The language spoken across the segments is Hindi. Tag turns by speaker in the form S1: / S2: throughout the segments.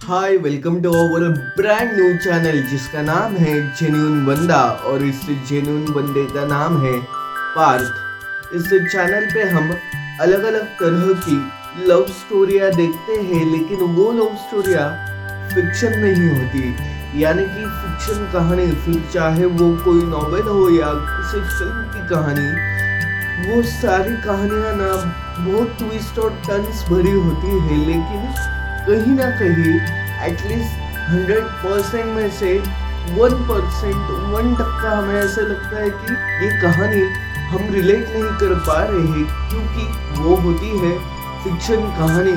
S1: Hi welcome to our brand new channel जिसका नाम है जेन्युइन बंदा और इस जेन्युइन बंदे का नाम है पार्थ। इस चैनल पे हम अलग अलग तरह की लव स्टोरियाँ देखते हैं, लेकिन वो लव स्टोरियाँ फिक्शन नहीं होती, यानी कि फिक्शन कहानी, फिर चाहे वो कोई नॉवेल हो या किसी फिल्म की कहानी, वो सारी कहानियां ना बहुत ट्विस्ट और टर्न्स भरी होती है, लेकिन कहीं ना कहीं एटलीस्ट 100% में से 1%, 1% हमें ऐसा लगता है कि ये कहानी हम रिलेट नहीं कर पा रहे हैं क्योंकि वो होती है फिक्शन कहानी।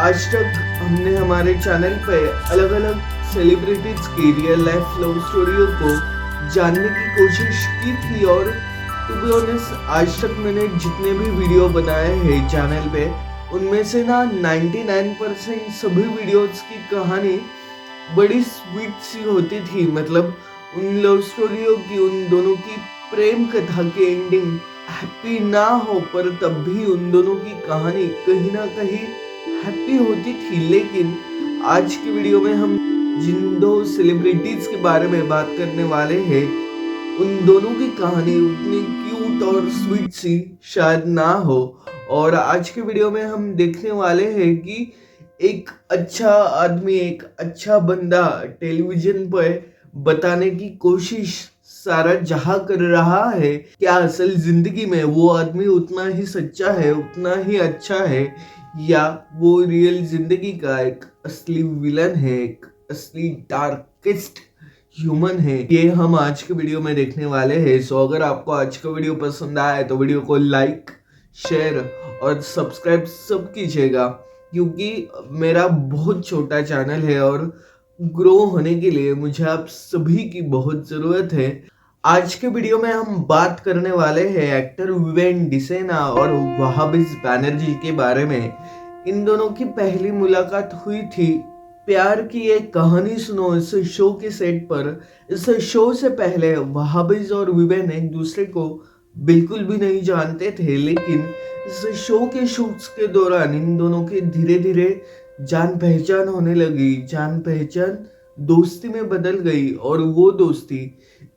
S1: आज तक हमने हमारे चैनल पे अलग अलग सेलिब्रिटीज की रियल लाइफ लव स्टोरियों को जानने की कोशिश की थी, और टू बी ऑनेस्ट आज तक मैंने जितने भी वीडियो बनाए हैं चैनल पे, उनमें से ना 99% सभी वीडियोस की कहानी बड़ी स्वीट सी होती थी। मतलब उन लव स्टोरियों की, उन दोनों की प्रेम कथा की एंडिंग हैप्पी ना हो, पर तब भी उन दोनों की कहानी कहीं ना कहीं हैप्पी होती थी। लेकिन आज की वीडियो में हम जिन दो सेलिब्रिटीज के बारे में बात करने वाले हैं, उन दोनों की कहानी उतनी क्यूट और स्वीट सी शायद ना हो। और आज के वीडियो में हम देखने वाले हैं कि एक अच्छा आदमी, एक अच्छा बंदा टेलीविजन पर बताने की कोशिश सारा जहां कर रहा है, क्या असल जिंदगी में वो आदमी उतना ही सच्चा है, उतना ही अच्छा है, या वो रियल जिंदगी का एक असली विलन है, एक असली डार्केस्ट ह्यूमन है। ये हम आज के वीडियो में देखने वाले हैं। सो अगर आपको आज का वीडियो पसंद आया तो वीडियो को लाइक, शेयर और सब्सक्राइब सब कीजिएगा, क्योंकि मेरा बहुत छोटा चैनल है और ग्रो होने के लिए मुझे आप सभी की बहुत ज़रूरत है। आज के वीडियो में हम बात करने वाले हैं एक्टर विवेन डिसेना और वहाबिज बैनर्जी के बारे में। इन दोनों की पहली मुलाकात हुई थी प्यार की एक कहानी सुनो इस शो के सेट पर। इस शो से पहले वहाबिज और विवेन एक दूसरे को बिल्कुल भी नहीं जानते थे, लेकिन इस शो के शूट्स के दौरान इन दोनों की धीरे धीरे जान पहचान होने लगी। जान पहचान दोस्ती में बदल गई और वो दोस्ती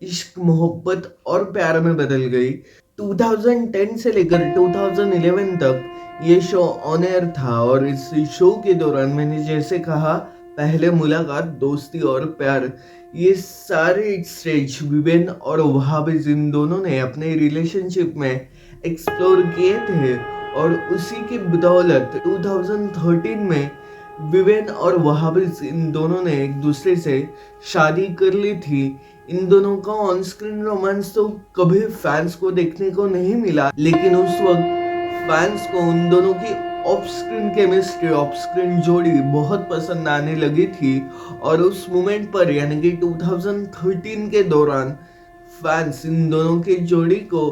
S1: इश्क, मोहब्बत और प्यार में बदल गई। 2010 से लेकर 2011 तक ये शो ऑन एयर था, और इस शो के दौरान मैंने जैसे कहा, पहले मुलाकात, दोस्ती और प्यार, ये सारे स्टेज विवेन और वहाबिज इन दोनों ने अपने रिलेशनशिप में एक्सप्लोर किए थे। और उसी की बदौलत 2013 में विवेन और वहाबिज इन दोनों ने एक दूसरे से शादी कर ली थी। इन दोनों का ऑन स्क्रीन रोमांस तो कभी फैंस को देखने को नहीं मिला, लेकिन उस वक्त फैंस को उन दोनों की of screen chemistry, of screen जोड़ी बहुत पसंद आने लगी थी। और उस मोमेंट पर यानी कि 2013 के दौरान फैंस इन दोनों की जोड़ी को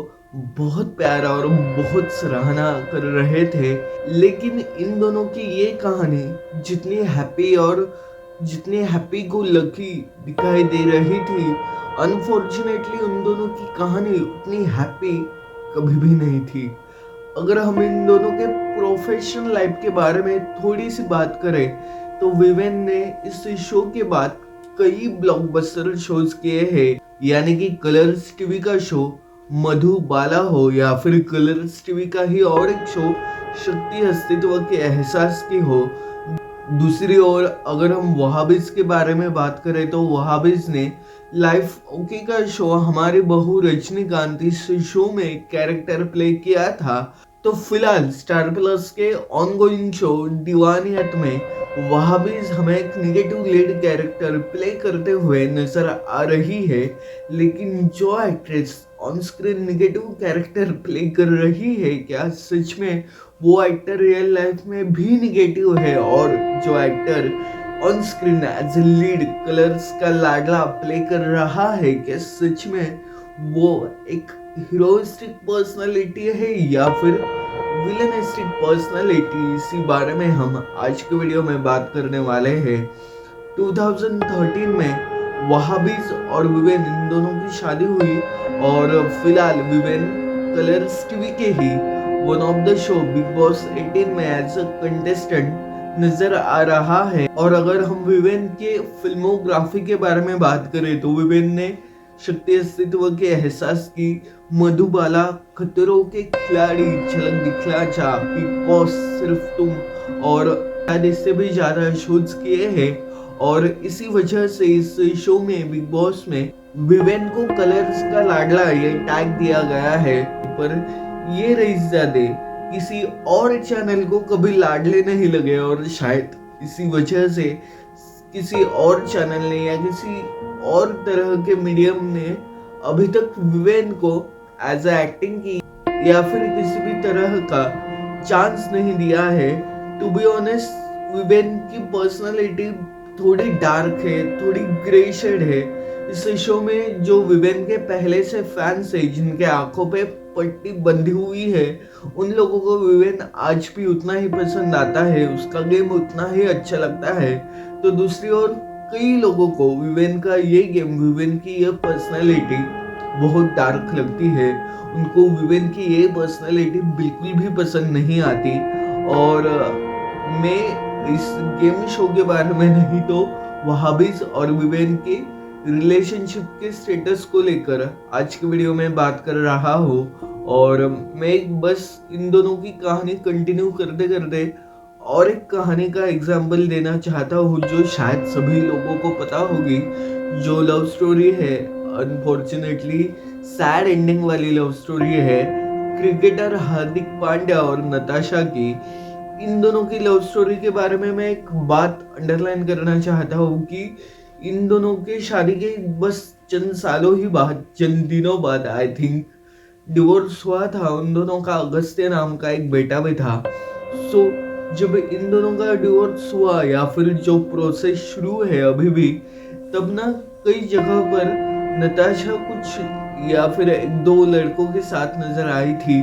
S1: बहुत प्यारा और बहुत सराहना कर रहे थे। लेकिन इन दोनों की ये कहानी जितनी हैप्पी और जितनी हैप्पी गो लकी दिखाई दे रही थी, अनफॉर्चुनेटली उन दोनों की कहानी उतनी हैप्पी कभी भी नहीं थी। अगर हम इन दोनों के प्रोफेशनल लाइफ के बारे में थोड़ी सी बात करें तो विवेन ने इस शो के बाद कई ब्लॉकबस्टर शोज किए हैं, यानी कि कलर्स टीवी का शो मधुबाला हो या फिर कलर्स टीवी का ही और एक शो शक्ति अस्तित्व के एहसास की हो। दूसरी ओर अगर हम वहाबिज के बारे में बात करें तो वहाबिज ने लाइफ ओके का शो हमारी बहू रजनीकांत इस शो में कैरेक्टर प्ले किया था। तो फिलहाल स्टार प्लस के ऑनगोइंग शो दीवानियत में वहाबिज हमें एक निगेटिव लीड कैरेक्टर प्ले करते हुए नजर आ रही है, लेकिन जो actress on screen negative character play कर रही है, क्या सच में वो एक्टर रियल लाइफ में भी निगेटिव है? और जो actor on screen as a lead Colors का लाडला प्ले कर रहा है, क्या सच में वो एक हीरोइस्टिक पर्सनालिटी है या फिर विलनिस्टिक पर्सनालिटी? इसी बारे में हम आज के वीडियो में बात करने वाले हैं। 2013 में वहाबिज और विवेन इन दोनों की शादी हुई और फिलहाल विवेन कलर्स टीवी के ही one of the show Bigg Boss 18 में एज अ कंटेस्टेंट नजर आ रहा है। और अगर हम विवेन के फिल्मोग्राफी के बारे में बात करें तो विवेन ने शक्ति अस्तित्व के एहसास की, मधुबाला, खतरों के खिलाड़ी, झलक दिखला जा, बिग बॉस, सिर्फ तुम और शायद इससे भी ज्यादा शोज किए हैं। और इसी वजह से इस शो में, बिग बॉस में, विवेन को कलर्स का लाडला ये टैग दिया गया है। पर ये रईसजादे किसी और चैनल को कभी लाडले नहीं लगे और शायद इसी वजह से किसी और चैनल ने या किसी और तरह के मीडियम ने अभी तक विवेन को एज अ एक्टिंग की या फिर किसी भी तरह का चांस नहीं दिया है। टू बी ऑनेस्ट, विवेन की पर्सनालिटी थोड़ी डार्क है, थोड़ी ग्रे शेड है। इस शो में जो विवेन के पहले से फैंस है, जिनके आंखों पे पट्टी बंधी हुई है, उन लोगों को विवेन आज भी उतना ही पसंद आता है, उसका गेम उतना ही अच्छा लगता है। तो दूसरी ओर कई लोगों को विवेन का ये गेम, विवेन की ये पर्सनालिटी बहुत डार्क लगती है। उनको विवेन की ये पर्सनालिटी बिल्कुल भी पसंद नहीं आती। और मैं इस गेम शो के बारे में नहीं तो वहाबिज और विवेन के रिलेशनशिप के स्टेटस को लेकर आज की वीडियो में बात कर रहा हूँ। और मैं बस इन दोनों की कहानी कंटिन्यू करते करते और एक कहानी का एग्जाम्पल देना चाहता हूँ जो शायद सभी लोगों को पता होगी। जो लव स्टोरी है, अनफॉर्चुनेटली सैड एंडिंग वाली लव स्टोरी है, क्रिकेटर हार्दिक पांड्या और नताशा की। इन दोनों की लव स्टोरी के बारे में मैं एक बात अंडरलाइन करना चाहता हूँ कि इन दोनों के शादी के बस चंद सालों ही बाद, चंद दिनों बाद आई थिंक डिवोर्स हुआ था। उन दोनों का अगस्त्य नाम का एक बेटा भी था। सो जब इन दोनों का डिवोर्स हुआ या फिर जो प्रोसेस शुरू है अभी भी, तब ना कई जगह पर नताशा कुछ या फिर एक दो लड़कों के साथ नजर आई थी।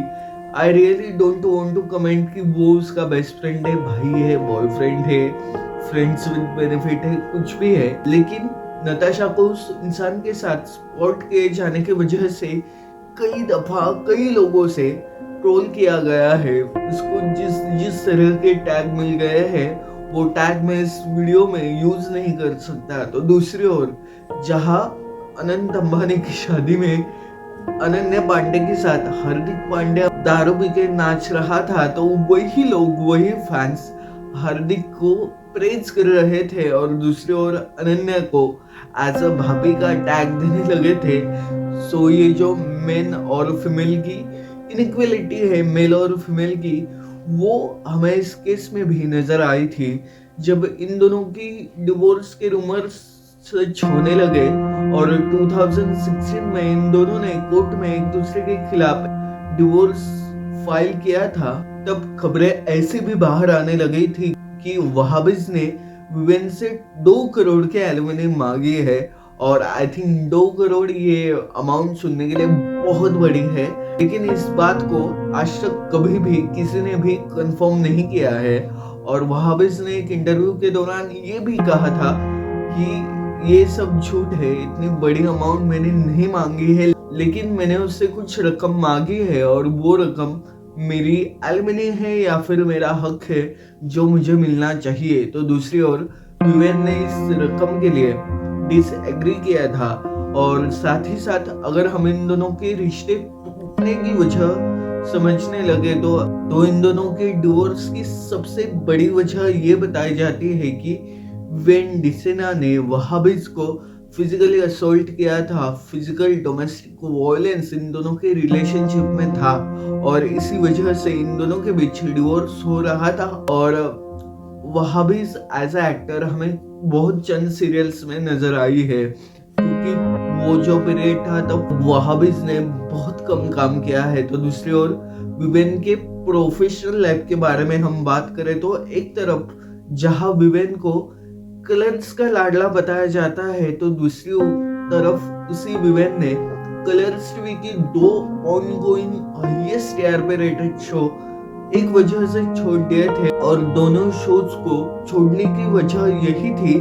S1: I really don't want to comment कि वो उसका बेस्ट फ्रेंड है, भाई है, बॉयफ्रेंड है, फ्रेंड्स विद बेनिफिट है, कुछ भी है, लेकिन नताशा को उस इंसान के साथ स्पॉट किए जाने की वजह से कई दफा कई लोगों से ट्रोल किया गया है। उसको जिस तरह के टैग मिल गए हैं वो टैग मैं इस वीडियो में यूज नहीं कर सकता। तो दूसरी ओर जहां अनंत अंबानी की शादी में अनन्या पांडे के साथ हार्दिक पांड्या दारू पी के नाच रहा था, तो वही लोग, वही फैंस हार्दिक को प्रेज कर रहे थे और दूसरी ओर अनन्या को एज अ भाभी का टैग देने लगे थे। सो ये जो मेन और फीमेल की इनइक्वालिटी है, मेल और फीमेल की, वो हमें इस केस में भी नजर आई थी जब इन दोनों की डिवोर्स के रूमर्स सच होने लगे और 2016 में इन दोनों ने कोर्ट में एक दूसरे के खिलाफ डिवोर्स फाइल किया था। तब खबरें ऐसे भी बाहर आने लगी थी कि वहाबिज ने विवेन से 2 करोड़ के एलिमनी मांगी है। और आई थिंक 2 करोड़ ये अमाउंट सुनने के लिए बहुत बड़ी है, लेकिन इस बात को आज तक कभी भी किसी ने भी कंफर्म नहीं किया है। और वहाबिज ने एक इंटरव्यू के दौरान ये भी कहा था कि ये सब झूठ है, इतनी बड़ी अमाउंट मैंने नहीं मांगी है, लेकिन मैंने उससे कुछ रकम मांगी है और वो रकम मेरी एलिमनी है या फिर मेरा हक है जो मुझे मिलना चाहिए। तो दूसरी ओर विवेन ने इस रकम के लिए डिसएग्री किया था। और साथ ही साथ अगर हम इन दोनों के रिश्ते टूटने की वजह समझने लगे तो इन दोनों के डिवोर्स की सबसे बड़ी वजह ये बताई जाती है कि विवेन डिसेना ने वहाबिज को फिजिकली असॉल्ट किया था। फिजिकल डोमेस्टिक वायलेंस इन दोनों के रिलेशनशिप में था और इसी वजह से इन दोनों के बीच डिवोर्स हो रहा था। और वहाबिज एज अ एक्टर हमें बहुत चंद सीरियल्स में नजर आई है, क्योंकि वो जो पीरियड था तब वहाबिज ने बहुत कम काम किया है। तो दूसरी ओर विवेन के प्रोफेशनल लाइफ के बारे में हम बात करें तो एक तरफ जहां विवेन को कलर्स का लाडला बताया जाता है, तो दूसरी तरफ उसी विवेन ने कलर्स टीवी की 2 ongoing highest TRP rated show एक वजह से छोड़ दिए थे। और दोनों शोज को छोड़ने की वजह यही थी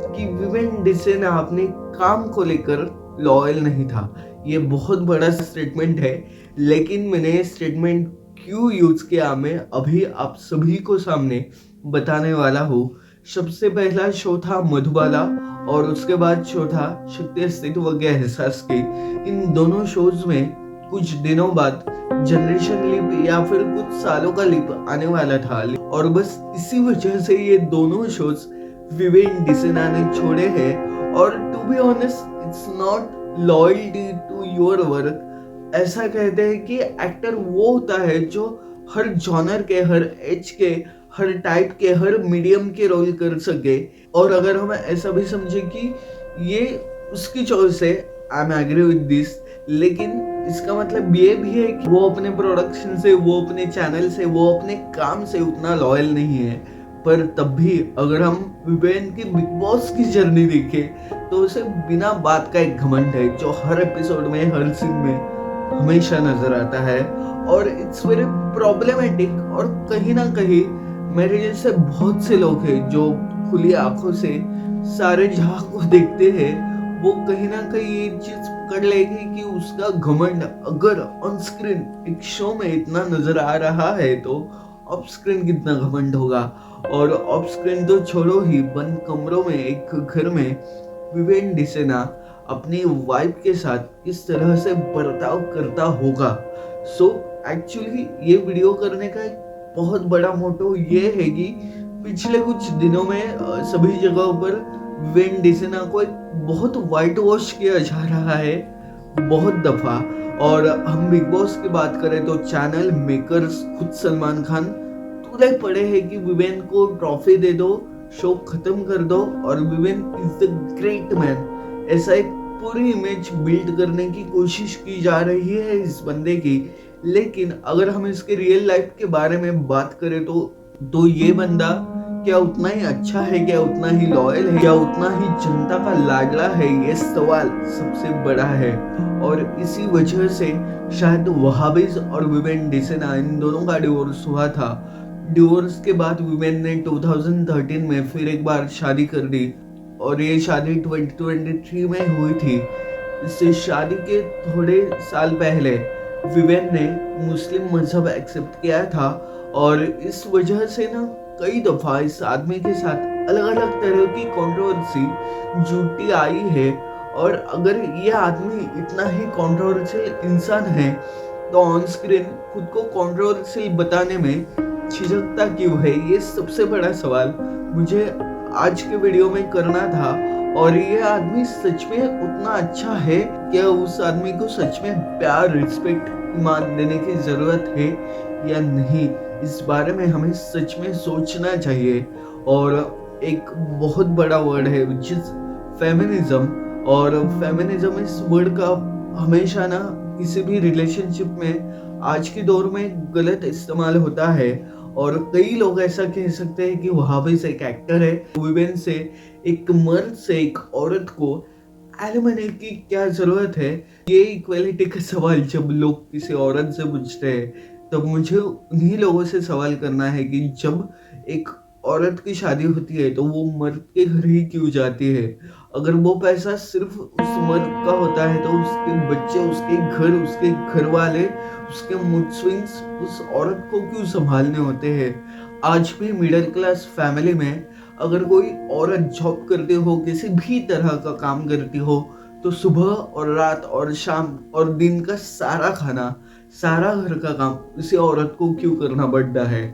S1: कि विवेन डिसेना अपने काम को लेकर लॉयल नहीं था। ये बहुत बड़ा स्टेटमेंट है, लेकिन मैंने स्टेटमेंट क्यों यूज किया मैं अभी आप सभी को सामने बताने वाला हूँ। सबसे पहला शो था मधुबाला और उसके बाद शो था शक्ति अस्तित्व के एहसास की। इन दोनों शोज में कुछ दिनों बाद जनरेशन लीप या फिर कुछ सालों का लीप आने वाला था और बस इसी वजह से ये दोनों शोज विवेन डिसेना ने छोड़े हैं। और to be honest it's not loyalty to your work. ऐसा कहते हैं कि एक्टर वो होता है जो हर जॉनर के, हर एज के, हर टाइप के, हर मीडियम के रोल कर सके। और अगर हम ऐसा भी समझे कि ये उसकी चॉइस है, I am agree with this, लेकिन इसका मतलब ये भी है कि वो अपने प्रोडक्शन से, वो अपने चैनल से, वो अपने काम से उतना लॉयल नहीं है। पर तब भी अगर हम विवेन की बिग बॉस की जर्नी देखें तो उसे बिना बात का एक घमंड है जो हर एपिसोड में, हर सीन में हमेशा नजर आता है। और इट्स वेरी प्रॉब्लमेटिक। और कहीं ना कहीं मेरे जैसे बहुत से लोग हैं जो खुली आंखों से सारे जहां को देखते हैं, वो कहीं ना कहीं ये चीज पकड़ लेगी कि उसका घमंड अगर ऑन स्क्रीन एक शो में इतना नजर आ रहा है तो ऑफ स्क्रीन कितना घमंड होगा। और ऑफ स्क्रीन तो छोड़ो ही, बंद कमरों में एक घर में विवेन डिसेना अपनी वाइफ के साथ किस तरह से बर्ताव करता होगा। सो एक्चुअली ये वीडियो करने का एक बहुत बड़ा मोटो ये है कि पिछले कुछ दिनों में सभी जगहों पर विवेन डिसेना को एक बहुत वाइट वॉश किया जा रहा है बहुत दफा। और हम बिग बॉस की बात करें तो चैनल मेकर्स, खुद सलमान खान तुले पड़े हैं कि विवेन को ट्रॉफी दे दो, शो खत्म कर दो और Viven is the great man. ऐसा एक पूरी इमेज बिल्ड करने की कोशिश की जा रही है इस बंदे की। लेकिन अगर हम इसके रियल लाइफ के बारे में बात करें तो ये बंदा क्या उतना ही अच्छा है, क्या उतना ही लॉयल है, क्या उतना ही जनता का लाडला है, ये सवाल सबसे बड़ा है। और इसी वजह से शायद वहाबिज और विवेन डिसेना इन दोनों का डिवोर्स हुआ था। डिवोर्स के बाद विवेन ने 2013 में फिर एक बार शादी कर दी और ये शादी 2023 में हुई थी। इससे शादी के थोड़े साल पहले विवेन ने मुस्लिम मजहब एक्सेप्ट किया था और इस वजह से ना कई दफा इस आदमी के साथ अलग अलग तरह की कंट्रोवर्सी जुटी आई है। और अगर ये आदमी इतना ही कंट्रोवर्शियल इंसान है तो ऑन स्क्रीन खुद को कंट्रोवर्शियल बताने में झिझकता क्यों है, ये सबसे बड़ा सवाल मुझे आज के वीडियो में करना था। और ये आदमी सच में उतना अच्छा है क्या? उस आदमी को सच में प्यार, रिस्पेक्ट, ईमान देने की जरूरत है या नहीं, इस बारे में हमें सच में सोचना चाहिए। और एक बहुत बड़ा वर्ड है विच इज फेमिनिज्म। और फेमिनिज्म इस वर्ड का हमेशा ना किसी भी रिलेशनशिप में आज के दौर में गलत इस्तेमाल होता है। और कई लोग ऐसा कह सकते हैं कि वहाबिज एक एक्टर है, विवेन से, एक मर्द से एक औरत को एलिमिनेट की क्या जरूरत है। ये इक्वालिटी का सवाल जब लोग किसी औरत से पूछते हैं तब मुझे उन्हीं लोगों से सवाल करना है कि जब एक औरत की शादी होती है तो वो मर्द के घर ही क्यों जाती है? अगर वो पैसा सिर्फ उस मर्द का होता है तो उसके बच्चे, उसके घर, उसके घर वाले, उसके मूड स्विंग्स उस औरत को क्यों संभालने होते हैं? आज भी मिडिल क्लास फैमिली में अगर कोई औरत जॉब करती हो, किसी भी तरह का काम करती हो, तो सुबह और रात और शाम और दिन का सारा खाना, सारा घर का काम उसी औरत को क्यों करना पड़ता है?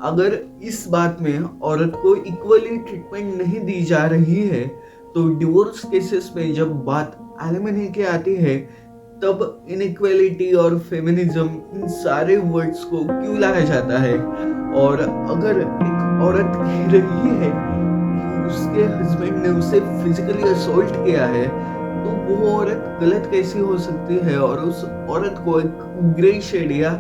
S1: अगर इस बात में औरत को इक्वली ट्रीटमेंट नहीं दी जा रही है तो डिवोर्स केसेस में जब बात एलिमनी की आती है तब इनइक्वालिटी और फेमिनिज्म, इन सारे वर्ड्स को क्यों लाया जाता है? और अगर एक औरत कह रही है कि उसके हस्बैंड ने उसे फिजिकली असॉल्ट किया है तो वो औरत गलत कैसी हो सकती है? और उस औरत को एक ग्रे शेड या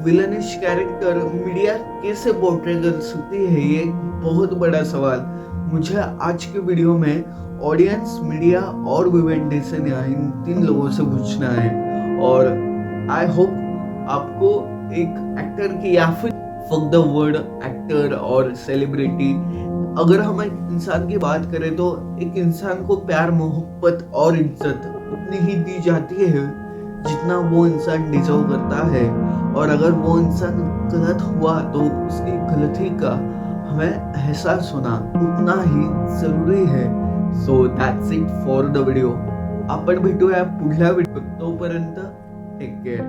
S1: विलनिश कैरेक्टर मीडिया कैसे पोर्ट्रे कर सकती है? ये एक बहुत बड़ा सवाल मुझे आज के वीडियो में ऑडियंस, मीडिया और विवेन डिसेना, इन तीन लोगों से पूछना है। और आई होप आपको एक एक्टर की या फिर फक द वर्ड एक्टर और सेलिब्रिटी, अगर हम एक इंसान की बात करें तो एक इंसान को प्यार, मोहब्बत और इज्जत उतनी ही दी जाती है जितना वो इंसान डिजर्व करता है। और अगर वो इंसान गलत हुआ तो उसकी गलती का हमें एहसास होना उतना ही जरुरी है. So that's it for the video. आपण भेटूया पुढल्या व्हिडिओ. तोपर्यंत टेक केअर.